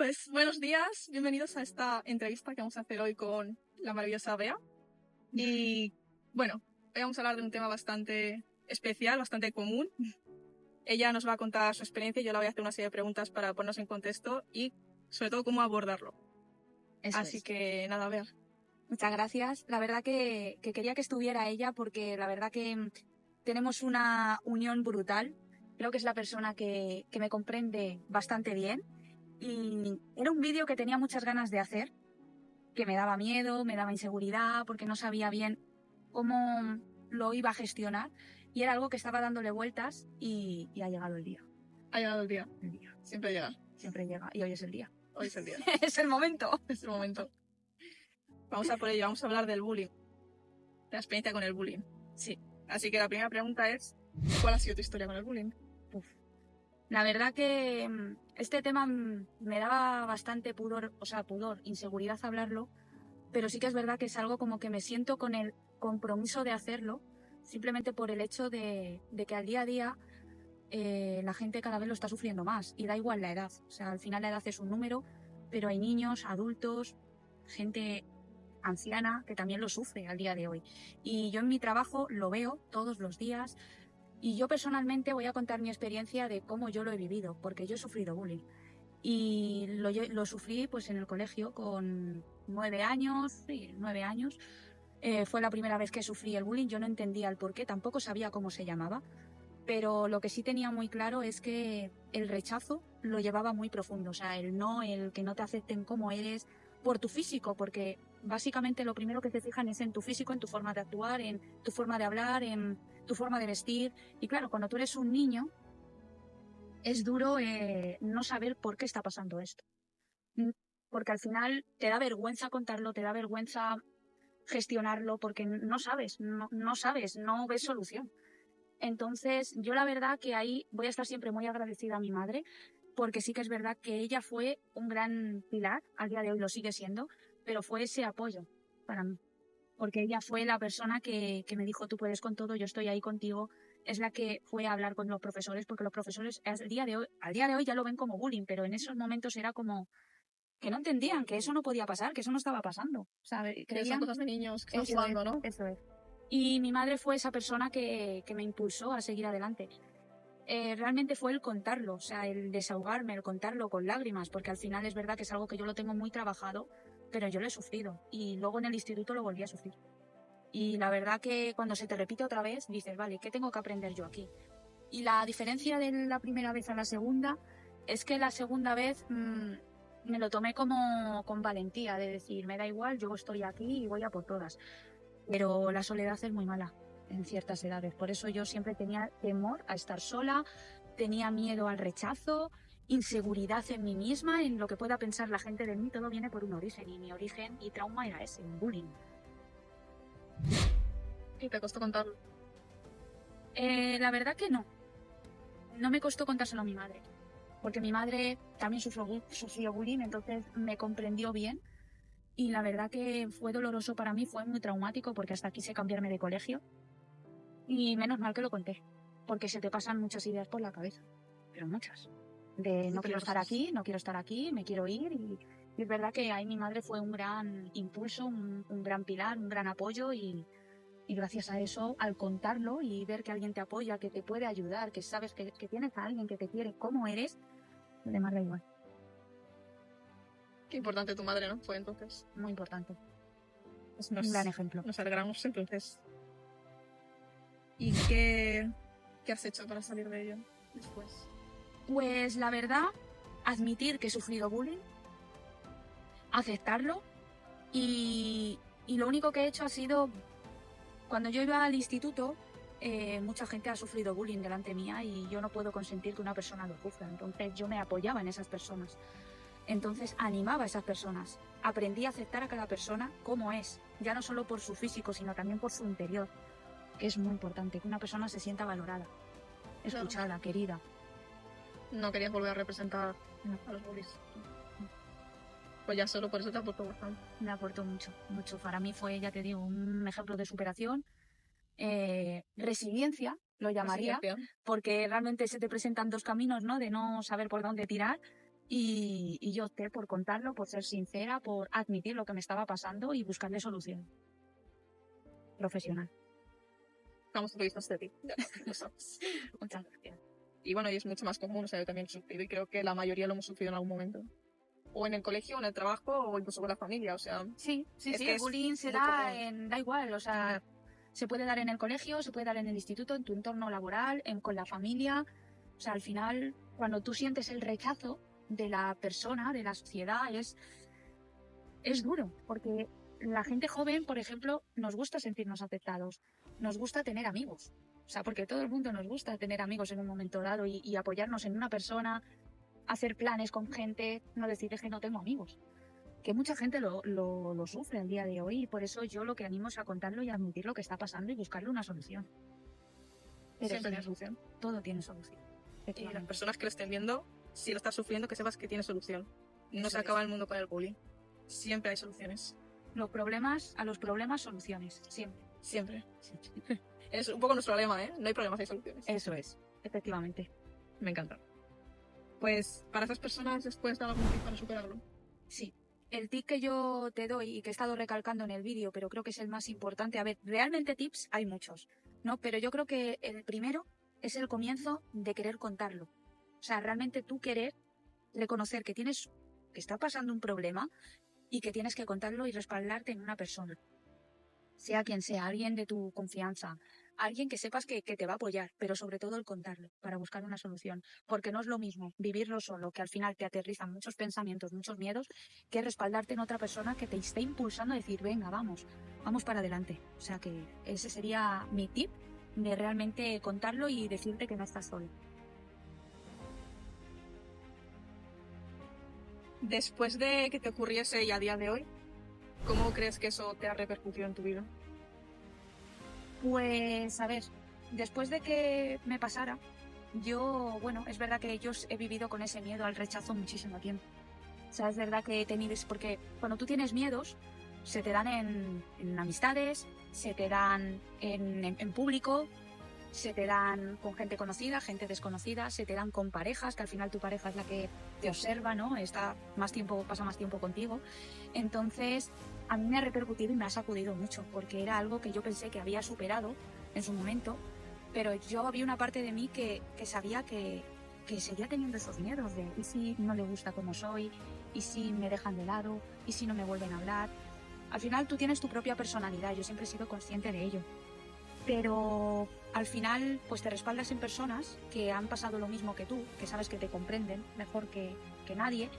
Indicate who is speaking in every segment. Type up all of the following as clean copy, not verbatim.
Speaker 1: Pues buenos días, bienvenidos a esta entrevista que vamos a hacer hoy con la maravillosa Bea. Y bueno, hoy vamos a hablar de un tema bastante especial, bastante común. Ella nos va a contar su experiencia y yo le voy a hacer una serie de preguntas para ponernos en contexto y sobre todo cómo abordarlo. Así que nada, Bea.
Speaker 2: Muchas gracias. La verdad que quería que estuviera ella porque la verdad que tenemos una unión brutal. Creo que es la persona que me comprende bastante bien. Y era un vídeo que tenía muchas ganas de hacer, que me daba miedo, me daba inseguridad, porque no sabía bien cómo lo iba a gestionar. Y era algo que estaba dándole vueltas y ha llegado el día.
Speaker 1: Ha llegado el día.
Speaker 2: El día.
Speaker 1: Siempre llega.
Speaker 2: Siempre llega. Y hoy es el día.
Speaker 1: Hoy es el día.
Speaker 2: Es el momento.
Speaker 1: Es el momento. Vamos a por ello, vamos a hablar del bullying. La experiencia con el bullying.
Speaker 2: Sí.
Speaker 1: Así que la primera pregunta es, ¿cuál ha sido tu historia con el bullying?
Speaker 2: La verdad que este tema me daba bastante pudor, inseguridad hablarlo, pero sí que es verdad que es algo como que me siento con el compromiso de hacerlo, simplemente por el hecho de que al día a día la gente cada vez lo está sufriendo más y da igual la edad. O sea, al final la edad es un número, pero hay niños, adultos, gente anciana que también lo sufre al día de hoy. Y yo en mi trabajo lo veo todos los días. Y yo personalmente voy a contar mi experiencia de cómo yo lo he vivido, porque yo he sufrido bullying. Y lo sufrí pues en el colegio con 9 años, sí, 9 años. Fue la primera vez que sufrí el bullying, yo no entendía el porqué, tampoco sabía cómo se llamaba, pero lo que sí tenía muy claro es que el rechazo lo llevaba muy profundo, o sea, el que no te acepten como eres por tu físico, porque básicamente lo primero que te fijan es en tu físico, en tu forma de actuar, en tu forma de hablar, en tu forma de vestir. Y claro, cuando tú eres un niño, es duro no saber por qué está pasando esto. Porque al final te da vergüenza contarlo, te da vergüenza gestionarlo, porque no sabes, no ves solución. Entonces, yo la verdad que ahí voy a estar siempre muy agradecida a mi madre, porque sí que es verdad que ella fue un gran pilar, al día de hoy lo sigue siendo, pero fue ese apoyo para mí. Porque ella fue la persona que me dijo, tú puedes con todo, yo estoy ahí contigo. Es la que fue a hablar con los profesores, porque los profesores al día de hoy ya lo ven como bullying, pero en esos momentos era como que no entendían que eso no podía pasar, que eso no estaba pasando. ¿Sabes?
Speaker 1: Que son cosas de niños que están jugando, ¿no?
Speaker 2: Eso es. Y mi madre fue esa persona que me impulsó a seguir adelante. Realmente fue el contarlo, o sea, el desahogarme, el contarlo con lágrimas, porque al final es verdad que es algo que yo lo tengo muy trabajado, pero yo lo he sufrido y luego en el instituto lo volví a sufrir. Y la verdad que cuando se te repite otra vez, dices, vale, ¿qué tengo que aprender yo aquí? Y la diferencia de la primera vez a la segunda es que la segunda vez me lo tomé como con valentía, de decir, me da igual, yo estoy aquí y voy a por todas. Pero la soledad es muy mala en ciertas edades, por eso yo siempre tenía temor a estar sola, tenía miedo al rechazo, inseguridad en mí misma, en lo que pueda pensar la gente de mí. Todo viene por un origen, y mi origen y trauma era ese, un bullying.
Speaker 1: ¿Y te costó contarlo?
Speaker 2: La verdad que no me costó contárselo a mi madre, porque mi madre también sufrió bullying, entonces me comprendió bien. Y la verdad que fue doloroso para mí, fue muy traumático, porque hasta quise cambiarme de colegio. Y menos mal que lo conté, porque se te pasan muchas ideas por la cabeza, pero muchas. De no quiero estar aquí, me quiero ir. Y es verdad que ahí mi madre fue un gran impulso, un gran pilar, un gran apoyo. Y gracias a eso, al contarlo y ver que alguien te apoya, que te puede ayudar, que sabes que tienes a alguien que te quiere como eres, lo demás da igual.
Speaker 1: Qué importante tu madre, ¿no? Fue entonces.
Speaker 2: Muy importante.
Speaker 1: Pues
Speaker 2: un gran ejemplo.
Speaker 1: Nos alegramos entonces. ¿Y qué has hecho para salir de ello después?
Speaker 2: Pues la verdad, admitir que he sufrido bullying, aceptarlo y lo único que he hecho ha sido, cuando yo iba al instituto, mucha gente ha sufrido bullying delante mía y yo no puedo consentir que una persona lo sufra. Entonces yo me apoyaba en esas personas. Entonces animaba a esas personas. Aprendí a aceptar a cada persona como es, ya no solo por su físico, sino también por su interior, que es muy importante, que una persona se sienta valorada, escuchada, claro, querida.
Speaker 1: No querías volver a representar a los bullies. Pues ya solo por eso te aportó bastante.
Speaker 2: Me aportó mucho, mucho. Para mí fue, ya te digo, un ejemplo de superación, resiliencia, lo llamaría, porque realmente se te presentan dos caminos, ¿no? De no saber por dónde tirar, Y yo opté por contarlo, por ser sincera, por admitir lo que me estaba pasando y buscarle solución profesional.
Speaker 1: Vamos, lo dices de ti. Lo sabes.
Speaker 2: Muchas gracias.
Speaker 1: Y bueno, y es mucho más común, o sea, yo también lo he sufrido y creo que la mayoría lo hemos sufrido en algún momento. O en el colegio, o en el trabajo, o incluso con la familia, o sea...
Speaker 2: Sí,
Speaker 1: Es que
Speaker 2: el
Speaker 1: es
Speaker 2: bullying se
Speaker 1: muy
Speaker 2: da
Speaker 1: común.
Speaker 2: da igual, o sea, se puede dar en el colegio, se puede dar en el instituto, en tu entorno laboral, con la familia. O sea, al final, cuando tú sientes el rechazo de la persona, de la sociedad, es duro, porque la gente joven, por ejemplo, nos gusta sentirnos aceptados, nos gusta tener amigos. O sea, porque todo el mundo nos gusta tener amigos en un momento dado y apoyarnos en una persona, hacer planes con gente, no decirles que no tengo amigos. Que mucha gente lo sufre al día de hoy y por eso yo lo que animo es a contarlo y a admitir lo que está pasando y buscarle una solución. Pero
Speaker 1: Siempre
Speaker 2: sí,
Speaker 1: tiene solución.
Speaker 2: todo tiene solución.
Speaker 1: Y las
Speaker 2: Efectivamente.
Speaker 1: personas que lo estén viendo, si lo estás sufriendo, que sepas que tiene solución. No
Speaker 2: Eso
Speaker 1: se
Speaker 2: es.
Speaker 1: acaba el mundo con el bullying. Siempre hay soluciones.
Speaker 2: A los problemas soluciones, siempre.
Speaker 1: Siempre. Es un poco nuestro lema, ¿eh? No hay problemas, hay soluciones.
Speaker 2: Eso es, efectivamente.
Speaker 1: Me encanta. Pues para esas personas les puedes dar algún tip para superarlo.
Speaker 2: Sí. El tip que yo te doy y que he estado recalcando en el vídeo, pero creo que es el más importante. A ver, realmente tips hay muchos, ¿no? Pero yo creo que el primero es el comienzo de querer contarlo. O sea, realmente tú querer reconocer que está pasando un problema y que tienes que contarlo y respaldarte en una persona. Sea quien sea, alguien de tu confianza, alguien que sepas que te va a apoyar, pero sobre todo el contarlo para buscar una solución. Porque no es lo mismo vivirlo solo, que al final te aterrizan muchos pensamientos, muchos miedos, que respaldarte en otra persona que te esté impulsando a decir, venga, vamos para adelante. O sea que ese sería mi tip de realmente contarlo y decirte que no estás solo.
Speaker 1: Después de que te ocurriese y a día de hoy, ¿cómo crees que eso te ha repercutido en tu vida?
Speaker 2: Pues a ver, después de que me pasara, bueno, es verdad que yo he vivido con ese miedo al rechazo muchísimo tiempo. O sea, es verdad que he tenido, porque cuando tú tienes miedos, se te dan en amistades, se te dan en público, se te dan con gente conocida, gente desconocida, se te dan con parejas, que al final tu pareja es la que te observa, ¿no? Pasa más tiempo contigo. Entonces, a mí me ha repercutido y me ha sacudido mucho, porque era algo que yo pensé que había superado en su momento, pero yo había una parte de mí que sabía que seguía teniendo esos miedos de ¿y si no le gusta como soy? ¿Y si me dejan de lado? ¿Y si no me vuelven a hablar? Al final tú tienes tu propia personalidad, yo siempre he sido consciente de ello. Pero al final pues te respaldas en personas que han pasado lo mismo que tú, que sabes que te comprenden mejor que nadie,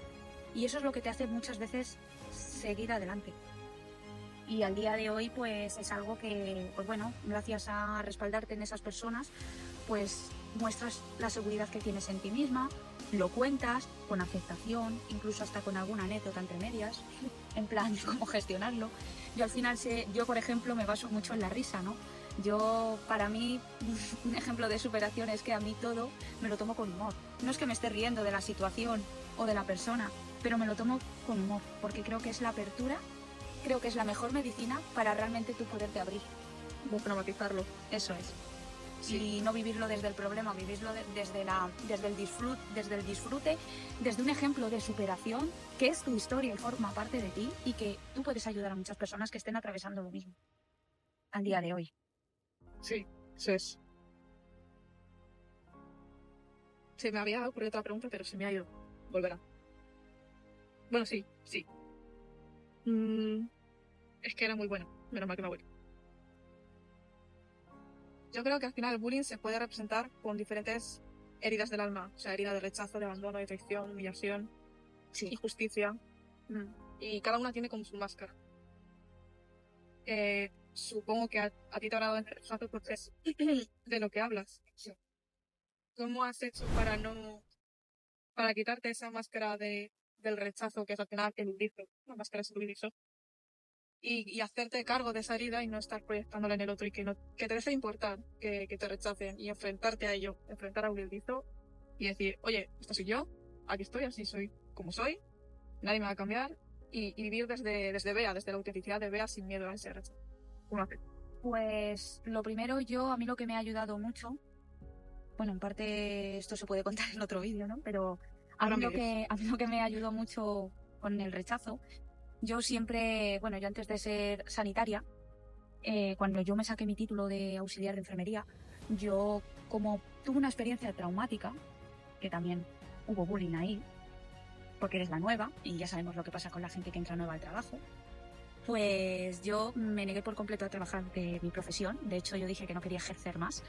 Speaker 2: y eso es lo que te hace muchas veces seguir adelante. Y al día de hoy pues es algo que, pues bueno, gracias a respaldarte en esas personas, pues muestras la seguridad que tienes en ti misma, lo cuentas con aceptación, incluso hasta con alguna anécdota entre medias, en plan cómo gestionarlo. Yo al final yo por ejemplo me baso mucho en la risa, ¿no? Para mí, un ejemplo de superación es que a mí todo me lo tomo con humor. No es que me esté riendo de la situación o de la persona, pero me lo tomo con humor, porque creo que es la apertura, creo que es la mejor medicina para realmente tú poderte abrir.
Speaker 1: Desdramatizarlo.
Speaker 2: Eso es.
Speaker 1: Sí.
Speaker 2: Y no vivirlo desde el problema, vivirlo desde el disfrute, desde un ejemplo de superación, que es tu historia y forma parte de ti, y que tú puedes ayudar a muchas personas que estén atravesando lo mismo al día de hoy.
Speaker 1: Sí, eso es. Se me había ocurrido otra pregunta, pero se me ha ido. Volverá. Bueno, sí. Es que era muy buena. Menos mal que me voy. Yo creo que al final el bullying se puede representar con diferentes heridas del alma. O sea, herida de rechazo, de abandono, de traición, humillación, injusticia. Y cada una tiene como su máscara. Supongo que a ti te habrá dado el rechazo porque es de lo que hablas.
Speaker 2: Sí.
Speaker 1: ¿Cómo has hecho para quitarte esa máscara del rechazo, que es al final el huidizo, la máscara es el huidizo, y hacerte cargo de esa herida y no estar proyectándola en el otro y que te deje de importar que te rechacen y enfrentarte a ello, enfrentar a un huidizo y decir, oye, esto soy yo, aquí estoy, así soy como soy, nadie me va a cambiar y vivir desde Bea, desde la autenticidad de Bea sin miedo a ese rechazo. ¿Cómo haces?
Speaker 2: Pues lo primero, a mí lo que me ha ayudado mucho, bueno, en parte esto se puede contar en otro vídeo, ¿no? Pero A mí lo que me ayudó mucho con el rechazo, yo siempre, bueno, yo antes de ser sanitaria, cuando yo me saqué mi título de auxiliar de enfermería, yo como tuve una experiencia traumática, que también hubo bullying ahí, porque eres la nueva y ya sabemos lo que pasa con la gente que entra nueva al trabajo, pues yo me negué por completo a trabajar de mi profesión. De hecho, yo dije que no quería ejercer más.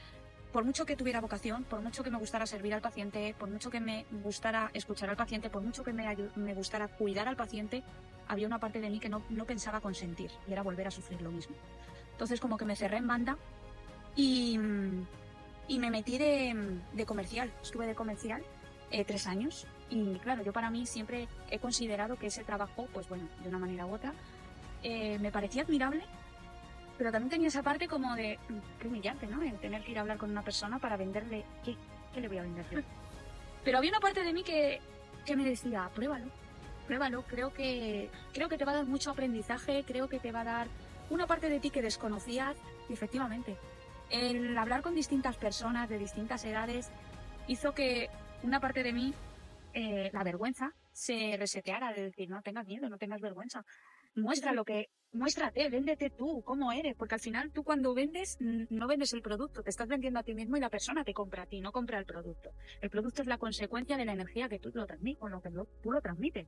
Speaker 2: Por mucho que tuviera vocación, por mucho que me gustara servir al paciente, por mucho que me gustara escuchar al paciente, por mucho que me gustara cuidar al paciente, había una parte de mí que no pensaba consentir y era volver a sufrir lo mismo. Entonces como que me cerré en banda y me metí de comercial. Estuve de comercial 3 años y claro, yo para mí siempre he considerado que ese trabajo, pues bueno, de una manera u otra, me parecía admirable, pero también tenía esa parte como de, qué humillante, ¿no? El tener que ir a hablar con una persona para venderle, ¿qué le voy a vender yo? Pero había una parte de mí que me decía, pruébalo, creo que te va a dar mucho aprendizaje, creo que te va a dar una parte de ti que desconocías. Y efectivamente, el hablar con distintas personas de distintas edades hizo que una parte de mí, la vergüenza, se reseteara, de decir, no tengas miedo, no tengas vergüenza. Muéstrate, véndete tú, cómo eres, porque al final tú cuando vendes, no vendes el producto, te estás vendiendo a ti mismo y la persona te compra a ti, no compra el producto. El producto es la consecuencia de la energía que tú lo transmites, con lo que tú lo transmites.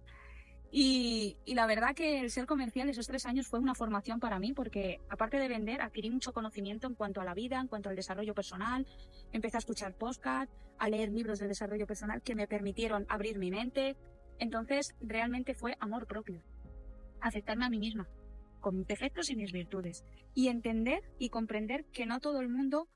Speaker 2: Y la verdad que el ser comercial esos 3 años fue una formación para mí, porque aparte de vender, adquirí mucho conocimiento en cuanto a la vida, en cuanto al desarrollo personal. Empecé a escuchar podcast, a leer libros de desarrollo personal que me permitieron abrir mi mente. Entonces, realmente fue amor propio. Aceptarme a mí misma, con mis defectos y mis virtudes. Y entender y comprender que no todo el mundo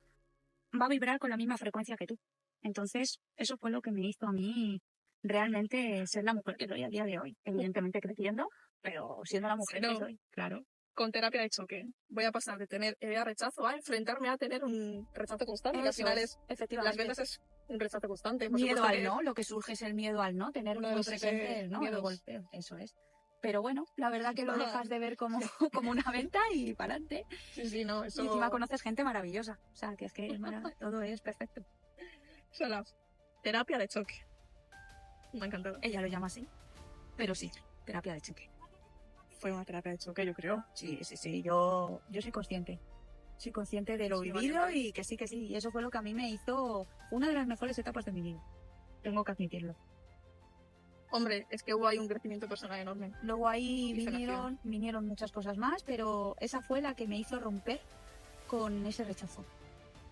Speaker 2: va a vibrar con la misma frecuencia que tú. Entonces, eso fue lo que me hizo a mí realmente ser la mujer que soy a día de hoy. Evidentemente creciendo, pero siendo la mujer que soy, claro.
Speaker 1: Con terapia de choque voy a pasar de tener idea rechazo a enfrentarme a tener un rechazo constante, que al final es,
Speaker 2: efectivamente,
Speaker 1: las veces es un rechazo constante. Por
Speaker 2: miedo al no, lo que surge es el miedo al no, tener
Speaker 1: uno de
Speaker 2: muy
Speaker 1: los
Speaker 2: presente el no, el
Speaker 1: miedos.
Speaker 2: golpeo, eso es. Pero bueno, la verdad que lo dejas de ver como, como una venta y para adelante.
Speaker 1: Sí, no, eso...
Speaker 2: Y encima conoces gente maravillosa. O sea, que es que todo es perfecto.
Speaker 1: Solo terapia de choque. Me ha encantado.
Speaker 2: Ella lo llama así. Pero sí, terapia de choque.
Speaker 1: Fue una terapia de choque, yo creo.
Speaker 2: Sí. Yo soy consciente. Soy consciente de lo vivido y que sí. Y eso fue lo que a mí me hizo una de las mejores etapas de mi vida. Tengo que admitirlo.
Speaker 1: Hombre, es que hubo ahí un crecimiento personal enorme.
Speaker 2: Luego ahí vinieron muchas cosas más, pero esa fue la que me hizo romper con ese rechazo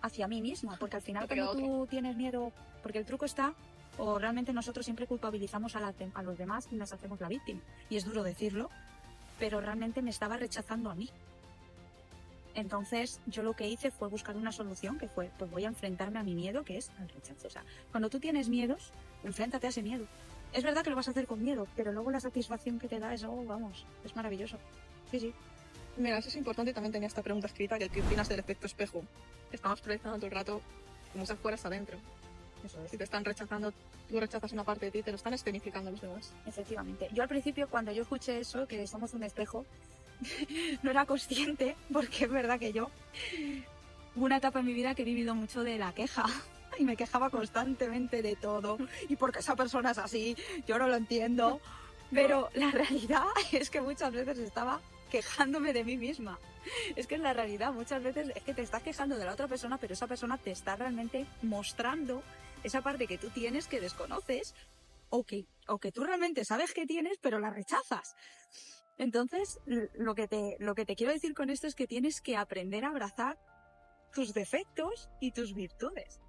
Speaker 2: hacia mí misma, porque al final cuando tú tienes miedo, porque el truco está, o realmente nosotros siempre culpabilizamos a los demás y nos hacemos la víctima, y es duro decirlo, pero realmente me estaba rechazando a mí. Entonces yo lo que hice fue buscar una solución, que fue, pues voy a enfrentarme a mi miedo, que es el rechazo. O sea, cuando tú tienes miedos, enfréntate a ese miedo. Es verdad que lo vas a hacer con miedo, pero luego la satisfacción que te da es, vamos, es maravilloso. Sí.
Speaker 1: Mira, eso es importante. También tenía esta pregunta escrita, que ¿qué opinas del efecto espejo? Estamos proyectando todo el rato como si fueras adentro. Eso es. Si te están rechazando, tú rechazas una parte de ti, te lo están escenificando los demás.
Speaker 2: Efectivamente. Yo al principio, cuando yo escuché eso, que somos un espejo, no era consciente, porque es verdad que yo hubo una etapa en mi vida que he vivido mucho de la queja. Y me quejaba constantemente de todo. Y porque esa persona es así, yo no lo entiendo. Pero la realidad es que muchas veces estaba quejándome de mí misma. Es que es la realidad, muchas veces es que te estás quejando de la otra persona, pero esa persona te está realmente mostrando esa parte que tú tienes que desconoces o que tú realmente sabes que tienes, pero la rechazas. Entonces, lo que te quiero decir con esto es que tienes que aprender a abrazar tus defectos y tus virtudes.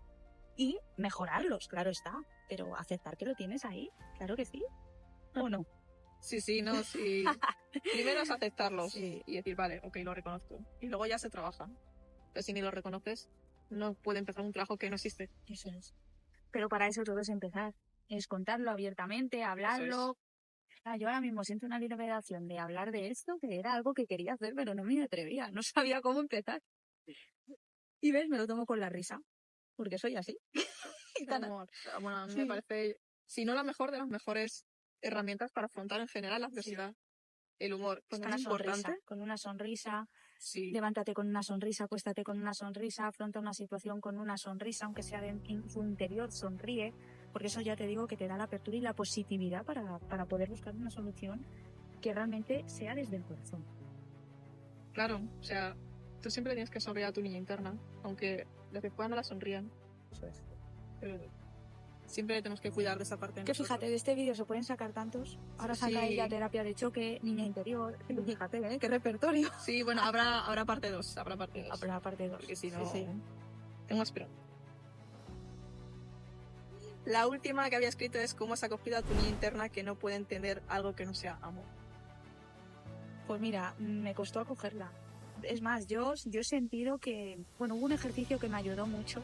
Speaker 2: Y mejorarlos, claro está, pero aceptar que lo tienes ahí, claro que sí, ¿o no?
Speaker 1: Sí. Primero es aceptarlos y decir, vale, ok, lo reconozco. Y luego ya se trabaja. Pero si ni lo reconoces, no puede empezar un trabajo que no existe.
Speaker 2: Eso es. Pero para eso todo es empezar. Es contarlo abiertamente, hablarlo. Yo ahora mismo siento una liberación de hablar de esto, que era algo que quería hacer, pero no me atrevía, no sabía cómo empezar. Y ves, me lo tomo con la risa. Porque soy así.
Speaker 1: Bueno, a mí me parece, si no la mejor de las mejores herramientas para afrontar en general la adversidad. El humor,
Speaker 2: con
Speaker 1: una
Speaker 2: sonrisa, con una sonrisa. Sí. Levántate con una sonrisa, acuéstate con una sonrisa, afronta una situación con una sonrisa, aunque sea en su interior, sonríe. porque eso ya te digo que te da la apertura y la positividad para poder buscar una solución que realmente sea desde el corazón.
Speaker 1: Claro, o sea, tú siempre tienes que sonreír a tu niña interna, aunque los que puedan no la sonrían.
Speaker 2: Eso es.
Speaker 1: Pero siempre tenemos que cuidar de esa parte de
Speaker 2: Que
Speaker 1: nosotros.
Speaker 2: fíjate, de este vídeo se pueden sacar tantos. Ahora saca
Speaker 1: Sí.
Speaker 2: ella terapia de choque, niña interior. Fíjate, qué repertorio.
Speaker 1: Sí, bueno, habrá parte 2, habrá parte 2.
Speaker 2: Habrá parte 2.
Speaker 1: Porque si no,
Speaker 2: Sí.
Speaker 1: tengo esperanza. La última que había escrito es cómo has acogido a tu niña interna que no puede entender algo que no sea amor.
Speaker 2: Pues mira, me costó acogerla. Es más, yo he sentido que, bueno, hubo un ejercicio que me ayudó mucho,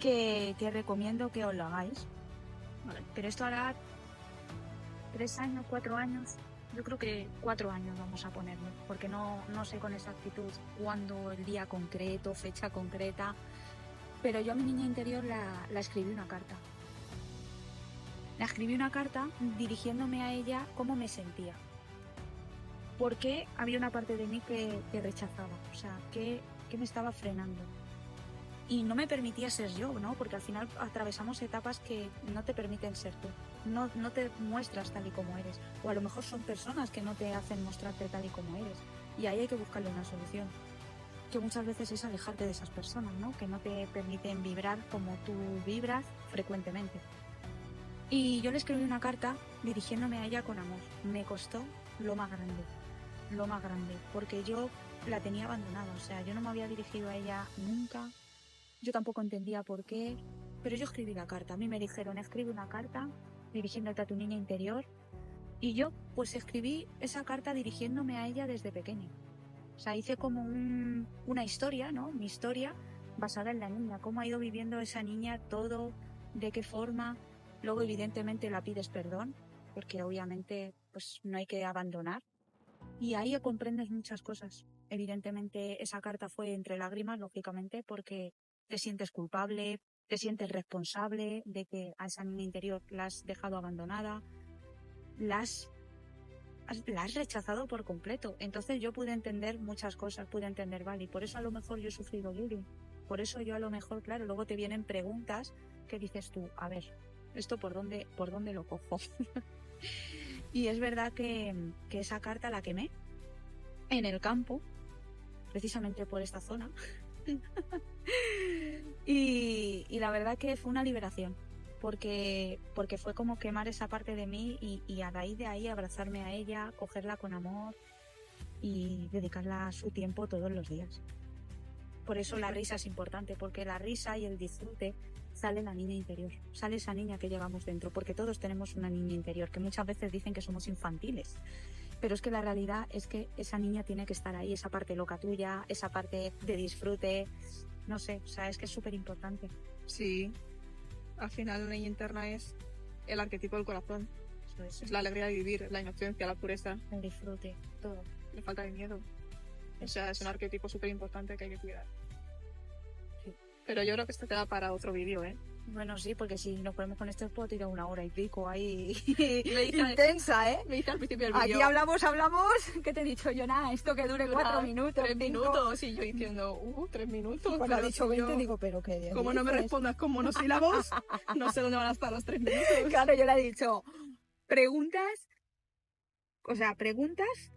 Speaker 2: que recomiendo que os lo hagáis.
Speaker 1: Vale.
Speaker 2: Pero esto hará 3 años, 4 años. Yo creo que 4 años vamos a ponerlo, porque no sé con exactitud cuándo, el día concreto, fecha concreta. Pero yo a mi niña interior la escribí una carta. La escribí una carta dirigiéndome a ella cómo me sentía. Porque había una parte de mí que rechazaba, o sea, que me estaba frenando. Y no me permitía ser yo, ¿no? Porque al final atravesamos etapas que no te permiten ser tú. No te muestras tal y como eres. O a lo mejor son personas que no te hacen mostrarte tal y como eres. Y ahí hay que buscarle una solución. Que muchas veces es alejarte de esas personas, ¿no? Que no te permiten vibrar como tú vibras frecuentemente. Y yo le escribí una carta dirigiéndome a ella con amor. Me costó lo más grande, porque yo la tenía abandonada, o sea, yo no me había dirigido a ella nunca, yo tampoco entendía por qué, pero yo escribí la carta. A mí me dijeron, escribe una carta dirigiéndote a tu niña interior, y yo pues escribí esa carta dirigiéndome a ella desde pequeña. O sea, hice como una historia, ¿no? Mi historia basada en la niña, cómo ha ido viviendo esa niña todo, de qué forma. Luego, evidentemente, la pides perdón, porque obviamente pues no hay que abandonar. Y ahí comprendes muchas cosas. Evidentemente, esa carta fue entre lágrimas, lógicamente, porque te sientes culpable, te sientes responsable de que a esa niña interior la has dejado abandonada, la has rechazado por completo. Entonces yo pude entender muchas cosas, pude entender, vale, y por eso a lo mejor yo he sufrido bullying. Por eso yo a lo mejor, claro, luego te vienen preguntas que dices tú, a ver, ¿esto por dónde lo cojo? Y es verdad que esa carta la quemé en el campo, precisamente por esta zona. y la verdad que fue una liberación. Porque fue como quemar esa parte de mí y a raíz de ahí abrazarme a ella, cogerla con amor y dedicarla su tiempo todos los días. Por eso la risa es importante, porque la risa y el disfrute sale la niña interior, sale esa niña que llevamos dentro, porque todos tenemos una niña interior, que muchas veces dicen que somos infantiles, pero es que la realidad es que esa niña tiene que estar ahí, esa parte loca tuya, esa parte de disfrute, no sé, o sea, es que es súper importante.
Speaker 1: Sí. Al final la niña interna es el arquetipo del corazón.
Speaker 2: Eso
Speaker 1: Es la alegría de vivir, la inocencia, la pureza,
Speaker 2: el disfrute, todo.
Speaker 1: la falta de miedo. O sea, es un arquetipo súper importante que hay que cuidar.
Speaker 2: Sí.
Speaker 1: Pero yo creo que esto queda para otro vídeo, ¿eh?
Speaker 2: Bueno, sí, porque si nos ponemos con esto puedo tirar 1 hora y pico ahí
Speaker 1: Me dice-
Speaker 2: intensa, ¿eh?
Speaker 1: Me dice al principio del vídeo.
Speaker 2: Aquí hablamos, ¿qué te he dicho yo? Nada, esto que dure 4 minutos.
Speaker 1: 3
Speaker 2: 5.
Speaker 1: minutos. Y yo diciendo, 3 minutos.
Speaker 2: Cuando ha
Speaker 1: pero
Speaker 2: dicho
Speaker 1: si
Speaker 2: 20,
Speaker 1: yo-
Speaker 2: digo, ¿pero qué?
Speaker 1: Como no me
Speaker 2: dices?
Speaker 1: respondas con monosílabos, no sé dónde van a estar los 3 minutos.
Speaker 2: Claro, yo le he dicho, preguntas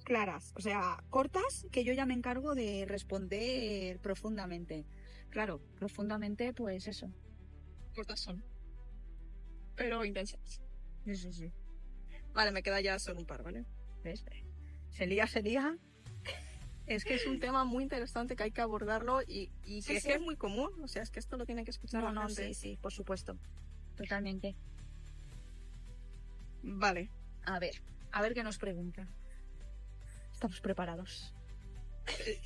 Speaker 2: claras, o sea, cortas, que yo ya me encargo de responder profundamente. Claro, profundamente, pues eso.
Speaker 1: Cortas son. Pero intensas.
Speaker 2: Sí.
Speaker 1: Vale, me queda ya solo un par, ¿vale?
Speaker 2: ¿Ves? Se lía.
Speaker 1: Es que es un tema muy interesante que hay que abordarlo y que
Speaker 2: Sí,
Speaker 1: es
Speaker 2: sí.
Speaker 1: que es muy común. O sea, es que esto lo tiene que escuchar la gente.
Speaker 2: Sí, por supuesto. Totalmente.
Speaker 1: Vale.
Speaker 2: A ver qué nos pregunta. Estamos preparados.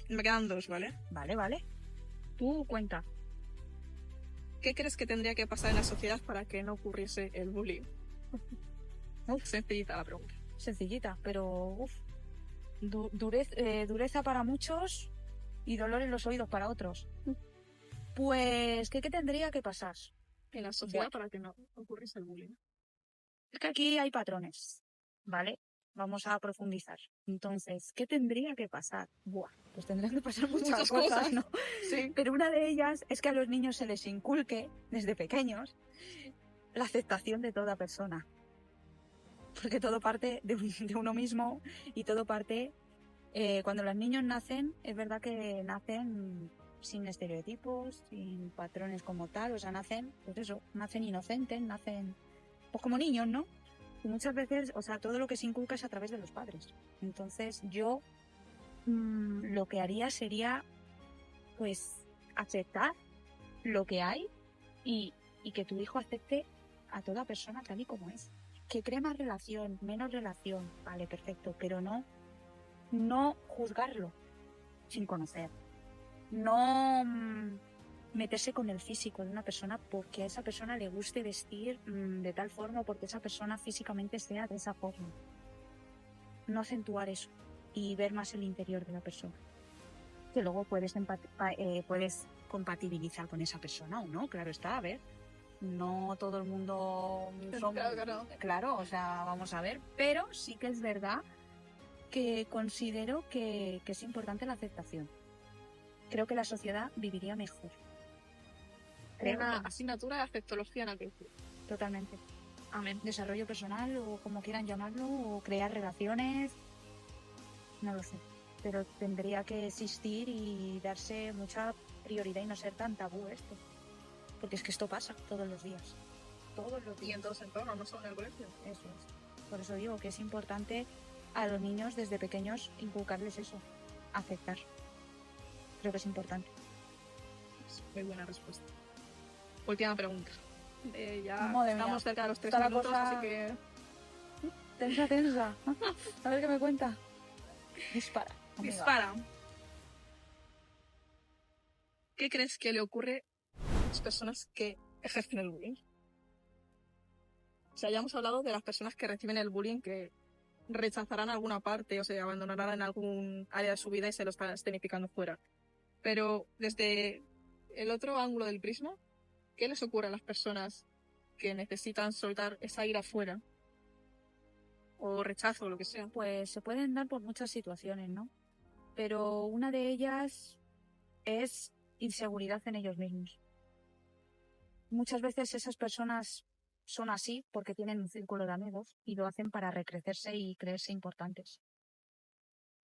Speaker 1: Me quedan 2, ¿vale?
Speaker 2: Vale. Tú cuenta.
Speaker 1: ¿Qué crees que tendría que pasar en la sociedad para que no ocurriese el bullying? Sencillita la pregunta.
Speaker 2: Sencillita, pero dureza para muchos y dolor en los oídos para otros. Pues, ¿qué tendría que pasar?
Speaker 1: En la sociedad
Speaker 2: Bueno.
Speaker 1: para que no ocurriese el bullying.
Speaker 2: Es que aquí hay patrones, ¿vale? vamos a profundizar. Entonces, ¿qué tendría que pasar? Buah, pues tendrían que pasar muchas
Speaker 1: Muchas
Speaker 2: cosas,
Speaker 1: cosas.
Speaker 2: ¿no?
Speaker 1: Sí.
Speaker 2: Pero una de ellas es que a los niños se les inculque, desde pequeños, la aceptación de toda persona. Porque todo parte de uno mismo y todo parte... cuando los niños nacen, es verdad que nacen sin estereotipos, sin patrones como tal, o sea, nacen, pues eso, nacen inocentes, nacen pues como niños, ¿no? Y muchas veces, o sea, todo lo que se inculca es a través de los padres. Entonces yo lo que haría sería, pues, aceptar lo que hay y que tu hijo acepte a toda persona tal y como es. Que cree más relación, menos relación, vale, perfecto, pero no juzgarlo sin conocer. No meterse con el físico de una persona porque a esa persona le guste vestir de tal forma o porque esa persona físicamente sea de esa forma. No acentuar eso y ver más el interior de la persona. Que luego puedes compatibilizar con esa persona o no, claro está, a ver. No todo el mundo somos... Claro, o sea, vamos a ver. Pero sí que es verdad que considero que es importante la aceptación. Creo que la sociedad viviría mejor. Creo
Speaker 1: Una
Speaker 2: que
Speaker 1: asignatura de afectología en aquel curso.
Speaker 2: totalmente.
Speaker 1: Amén.
Speaker 2: Desarrollo personal o como quieran llamarlo, o crear relaciones, no lo sé. Pero tendría que existir y darse mucha prioridad y no ser tan tabú esto. Porque es que esto pasa todos los días. Todos los
Speaker 1: Y
Speaker 2: días.
Speaker 1: en todos entornos, no solo en el colegio.
Speaker 2: Eso es. Por eso digo que es importante a los niños desde pequeños inculcarles eso. Aceptar. Creo que es importante.
Speaker 1: Es muy buena respuesta. Última pregunta. Ya
Speaker 2: Madre mía.
Speaker 1: estamos cerca de los 3
Speaker 2: Está la
Speaker 1: minutos,
Speaker 2: cosa-
Speaker 1: así que
Speaker 2: Tensa. A ver qué me cuenta. Dispara. amiga.
Speaker 1: dispara. ¿Qué crees que le ocurre a las personas que ejercen el bullying? O sea, ya hemos hablado de las personas que reciben el bullying, que rechazarán alguna parte o se abandonarán en algún área de su vida y se lo están escenificando fuera. Pero desde el otro ángulo del prisma, ¿qué les ocurre a las personas que necesitan soltar esa ira fuera? O rechazo, o lo que sea.
Speaker 2: Pues se pueden dar por muchas situaciones, ¿no? Pero una de ellas es inseguridad en ellos mismos. Muchas veces esas personas son así porque tienen un círculo de amigos y lo hacen para recrecerse y creerse importantes.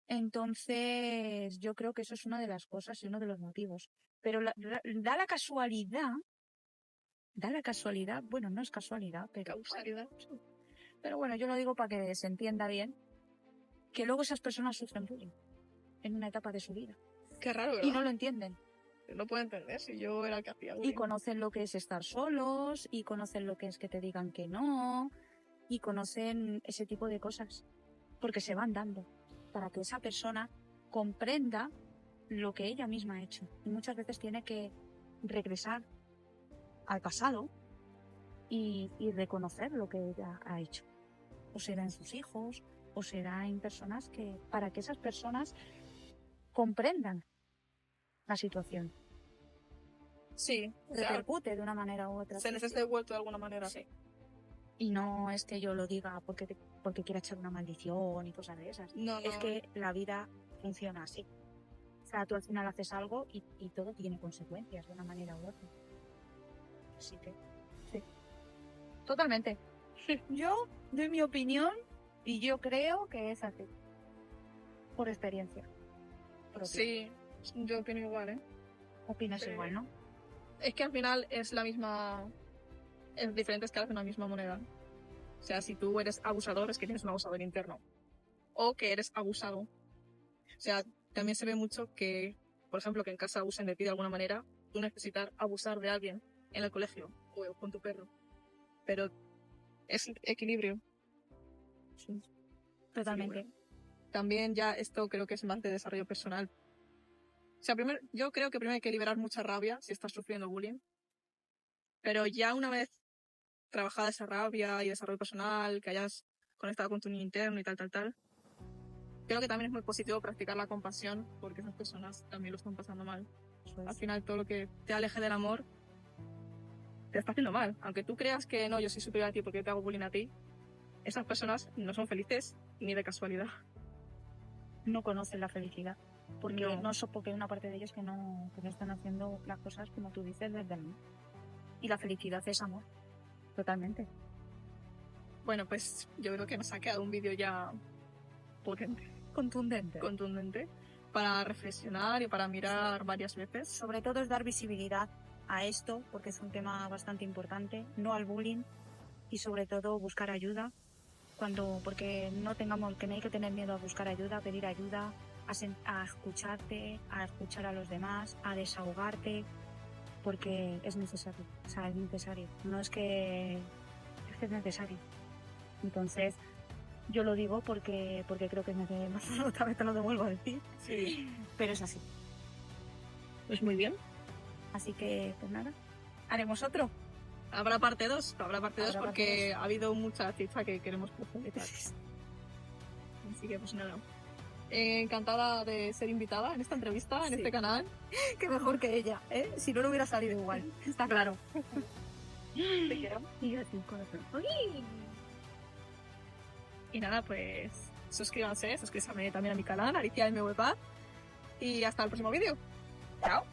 Speaker 2: Entonces, yo creo que eso es una de las cosas y uno de los motivos. Pero da la casualidad, bueno, no es casualidad,
Speaker 1: Causalidad.
Speaker 2: pero bueno, yo lo digo para que se entienda bien, que luego esas personas sufren bullying en una etapa de su vida.
Speaker 1: Qué raro, ¿verdad?
Speaker 2: Y no lo entienden.
Speaker 1: No puedo entender si yo era el que hacía
Speaker 2: Y
Speaker 1: bullying.
Speaker 2: conocen lo que es estar solos, y conocen lo que es que te digan que no, y conocen ese tipo de cosas. Porque se van dando para que esa persona comprenda lo que ella misma ha hecho. Y muchas veces tiene que regresar al pasado y reconocer lo que ella ha hecho. O será en sus hijos, o será en personas que, para que esas personas comprendan la situación.
Speaker 1: Sí, o sea,
Speaker 2: Repercute de una manera u otra.
Speaker 1: se les es devuelto de alguna manera.
Speaker 2: Sí. Y no es que yo lo diga porque quiera echar una maldición y cosas de esas.
Speaker 1: No,
Speaker 2: Es que la vida funciona así. O sea, tú al final haces algo y todo tiene consecuencias de una manera u otra. Así que, sí. Totalmente. Yo doy mi opinión y yo creo que es así. Por experiencia propia.
Speaker 1: Sí, yo opino igual, ¿eh?
Speaker 2: Opinas
Speaker 1: Sí.
Speaker 2: igual, ¿no?
Speaker 1: Es que al final es la misma... En diferentes caras de una misma moneda. O sea, si tú eres abusador, es que tienes un abusador interno. O que eres abusado. O sea, también se ve mucho que, por ejemplo, que en casa abusen de ti de alguna manera, tú necesitas abusar de alguien en el colegio o con tu perro. Pero es equilibrio. Sí.
Speaker 2: Totalmente.
Speaker 1: Sí, bueno. También ya esto creo que es más de desarrollo personal. O sea, yo creo que primero hay que liberar mucha rabia si estás sufriendo bullying. Pero ya una vez trabajada esa rabia y desarrollo personal, que hayas conectado con tu niño interno y tal, creo que también es muy positivo practicar la compasión porque esas personas también lo están pasando mal. Al final todo lo que te aleje del amor te está haciendo mal. Aunque tú creas que no, yo soy superior a ti porque te hago bullying a ti, esas personas no son felices ni de casualidad.
Speaker 2: No conocen la felicidad. Porque
Speaker 1: No.
Speaker 2: porque hay una parte de ellos que no están haciendo las cosas como tú dices desde el amor. Y la felicidad es amor. Totalmente.
Speaker 1: Bueno, pues yo creo que nos ha quedado un vídeo ya potente, contundente, para reflexionar y para mirar varias veces.
Speaker 2: Sobre todo es dar visibilidad a esto, porque es un tema bastante importante, no al bullying, y sobre todo buscar ayuda, porque no hay que tener miedo a buscar ayuda, a pedir ayuda, a escucharte, a escuchar a los demás, a desahogarte, porque es necesario, o sea, es necesario, no es que es necesario. Entonces, yo lo digo porque creo que es necesario, otra vez te lo devuelvo a decir,
Speaker 1: Sí.
Speaker 2: pero es así.
Speaker 1: Pues muy bien.
Speaker 2: Así que, pues nada, haremos otro.
Speaker 1: Habrá parte 2,
Speaker 2: Habrá
Speaker 1: porque
Speaker 2: parte
Speaker 1: ha habido mucha cifra que queremos profundizar. Así que pues nada. Encantada de ser invitada en esta entrevista, en
Speaker 2: Sí.
Speaker 1: este canal.
Speaker 2: Qué mejor que ella, ¿eh? Si no, no hubiera salido igual, está claro.
Speaker 1: Te quiero.
Speaker 2: Y yo así, corazón.
Speaker 1: Y nada, pues suscríbanse también a mi canal, Alicia MV. Y hasta el próximo vídeo. Chao.